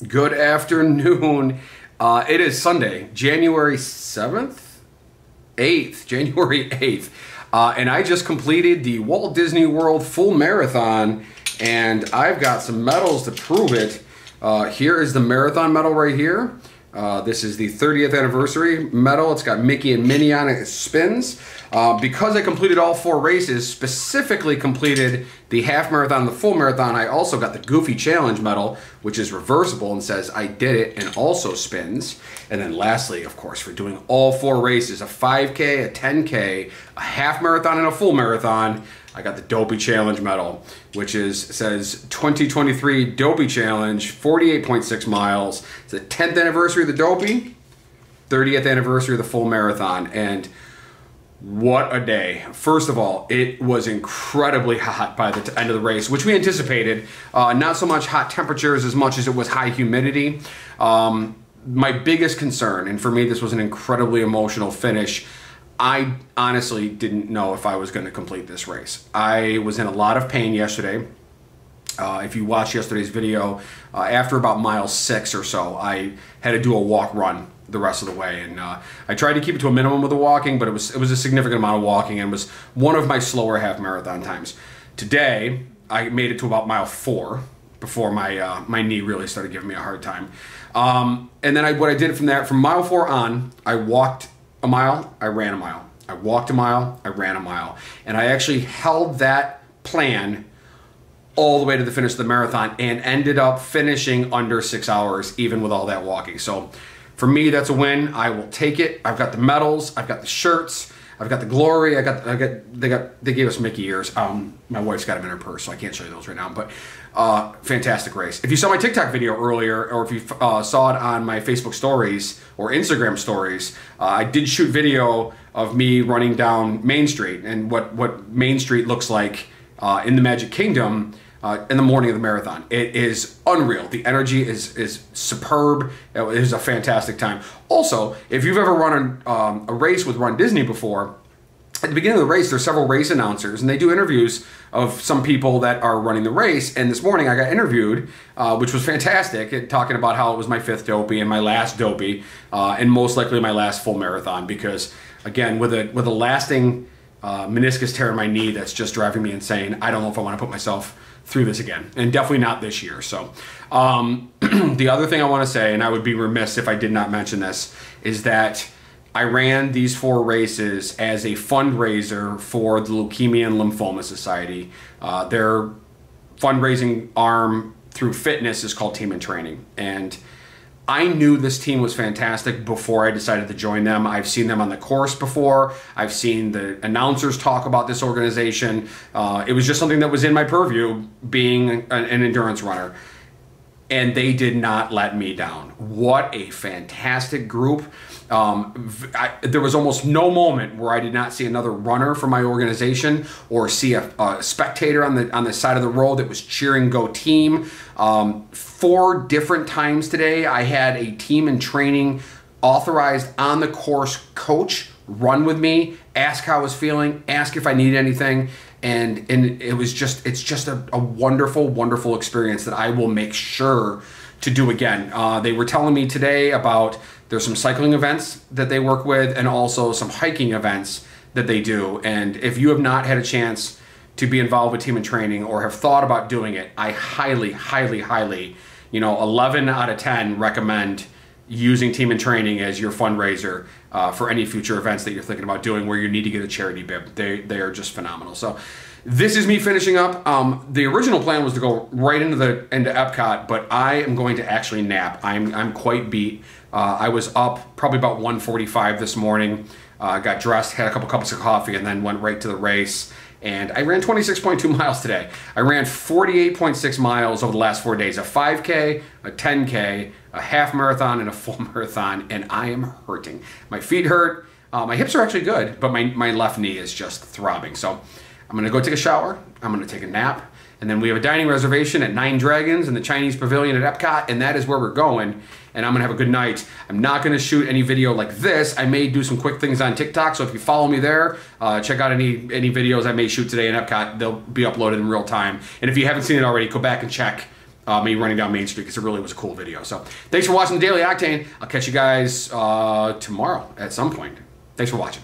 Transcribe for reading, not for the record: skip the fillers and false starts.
Good afternoon. It is Sunday, January 7th? 8th, January 8th. And I just completed the Walt Disney World full marathon, and I've got some medals to prove it. Here is the marathon medal right here. This is the 30th anniversary medal. It's got Mickey and Minnie on it. It spins. Because I completed all 4 races, specifically completed the half marathon and the full marathon, I also got the Goofy Challenge medal, which is reversible and says I did it and also spins. And then lastly, of course, for doing all 4 races, a 5K, a 10K, a half marathon, and a full marathon, I got the Dopey Challenge medal, which says 2023 Dopey Challenge, 48.6 miles. It's the 10th anniversary of the Dopey, 30th anniversary of the full marathon, and what a day. First of all, it was incredibly hot by the end of the race, which we anticipated. Not so much hot temperatures as much as it was high humidity. My biggest concern, and for me this was an incredibly emotional finish, I honestly didn't know if I was going to complete this race. I was in a lot of pain yesterday. If you watched yesterday's video, after about mile 6 or so, I had to do a walk-run the rest of the way, and I tried to keep it to a minimum of the walking, but it was a significant amount of walking, and it was one of my slower half marathon times. Today, I made it to about mile 4 before my knee really started giving me a hard time. And then what I did from mile 4 on, I walked a mile, I ran a mile. I walked a mile, I ran a mile. And I actually held that plan all the way to the finish of the marathon and ended up finishing under 6 hours, even with all that walking. So for me, that's a win. I will take it. I've got the medals, I've got the shirts, I've got the glory, they gave us Mickey ears. My wife's got them in her purse, so I can't show you those right now, but fantastic race. If you saw my TikTok video earlier, or if you saw it on my Facebook stories or Instagram stories, I did shoot video of me running down Main Street and what Main Street looks like in the Magic Kingdom in the morning of the marathon. It is unreal. The energy is superb. It is a fantastic time. Also, if you've ever run a race with Run Disney before, at the beginning of the race, there's several race announcers, and they do interviews of some people that are running the race. And this morning I got interviewed, which was fantastic, talking about how it was my 5th Dopey and my last Dopey, and most likely my last full marathon, because again, with a lasting meniscus tear in my knee that's just driving me insane, I don't know if I want to put myself through this again, and definitely not this year. So the other thing I want to say, and I would be remiss if I did not mention this, is that I ran these 4 races as a fundraiser for the Leukemia and Lymphoma Society. Their fundraising arm through fitness is called Team in Training, and I knew this team was fantastic before I decided to join them. I've seen them on the course before. I've seen the announcers talk about this organization. It was just something that was in my purview, being an endurance runner. And they did not let me down. What a fantastic group. There was almost no moment where I did not see another runner from my organization or see a spectator on the side of the road that was cheering Go Team. 4 different times today, I had a Team in Training authorized on the course coach run with me, ask how I was feeling, ask if I needed anything. And it's just a wonderful, wonderful experience that I will make sure to do again. They were telling me today about there's some cycling events that they work with and also some hiking events that they do. And if you have not had a chance to be involved with Team in Training or have thought about doing it, I highly, highly, highly, 11 out of 10 recommend using Team in Training as your fundraiser for any future events that you're thinking about doing where you need to get a charity bib. They are just phenomenal. So this is me finishing up. The original plan was to go right into Epcot, but I am going to actually nap. I'm quite beat. I was up probably about 1:45 this morning, got dressed, had a couple cups of coffee, and then went right to the race. And I ran 26.2 miles today. I ran 48.6 miles over the last 4 days, a 5K, a 10K, a half marathon, and a full marathon, and I am hurting. My feet hurt. My hips are actually good, but my left knee is just throbbing. So I'm gonna go take a shower, I'm gonna take a nap, and then we have a dining reservation at 9 Dragons in the Chinese Pavilion at Epcot, and that is where we're going, and I'm gonna have a good night. I'm not gonna shoot any video like this. I may do some quick things on TikTok, so if you follow me there, check out any videos I may shoot today in Epcot. They'll be uploaded in real time. And if you haven't seen it already, go back and check me running down Main Street, because it really was a cool video. So thanks for watching the Daily Octane. I'll catch you guys tomorrow at some point. Thanks for watching.